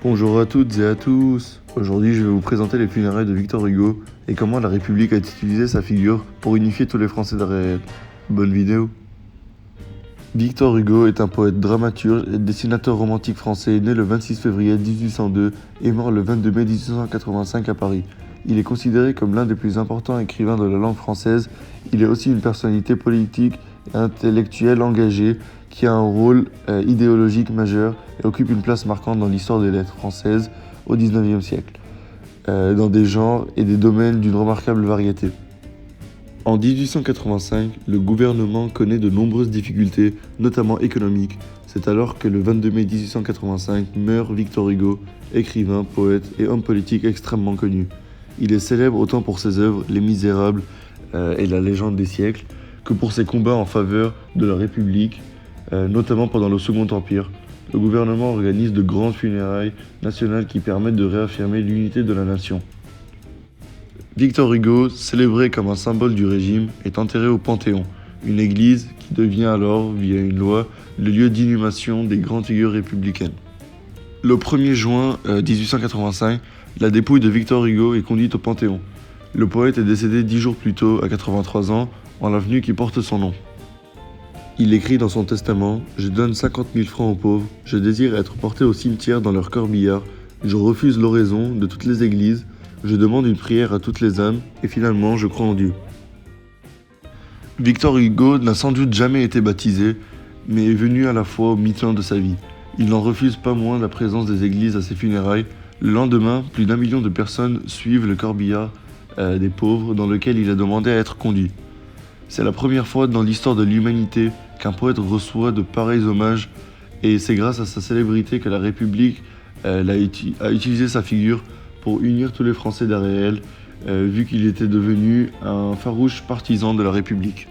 Bonjour à toutes et à tous. Aujourd'hui, je vais vous présenter les funérailles de Victor Hugo et comment la République a utilisé sa figure pour unifier tous les Français d'Aréel. Bonne vidéo. Victor Hugo est un poète dramaturge et dessinateur romantique français né le 26 février 1802 et mort le 22 mai 1885 à Paris. Il est considéré comme l'un des plus importants écrivains de la langue française. Il est aussi une personnalité politique et intellectuelle engagée qui a un rôle idéologique majeur et occupe une place marquante dans l'histoire des lettres françaises au XIXe siècle, dans des genres et des domaines d'une remarquable variété. En 1885, le gouvernement connaît de nombreuses difficultés, notamment économiques. C'est alors que le 22 mai 1885 meurt Victor Hugo, écrivain, poète et homme politique extrêmement connu. Il est célèbre autant pour ses œuvres Les Misérables et La Légende des siècles que pour ses combats en faveur de la République, notamment pendant le Second Empire. Le gouvernement organise de grandes funérailles nationales qui permettent de réaffirmer l'unité de la nation. Victor Hugo, célébré comme un symbole du régime, est enterré au Panthéon, une église qui devient alors, via une loi, le lieu d'inhumation des grandes figures républicaines. Le 1er juin 1885, la dépouille de Victor Hugo est conduite au Panthéon. Le poète est décédé 10 jours plus tôt, à 83 ans, en l'avenue qui porte son nom. Il écrit dans son testament « Je donne 50 000 francs aux pauvres, je désire être porté au cimetière dans leur corbillard, je refuse l'oraison de toutes les églises, je demande une prière à toutes les âmes, et finalement je crois en Dieu. » Victor Hugo n'a sans doute jamais été baptisé, mais est venu à la foi au mi-temps de sa vie. Il n'en refuse pas moins la présence des églises à ses funérailles. Le lendemain, plus d'1 million de personnes suivent le corbillard des pauvres dans lequel il a demandé à être conduit. C'est la première fois dans l'histoire de l'humanité qu'un poète reçoit de pareils hommages, et c'est grâce à sa célébrité que la République a utilisé sa figure pour unir tous les Français d'Aréel, vu qu'il était devenu un farouche partisan de la République.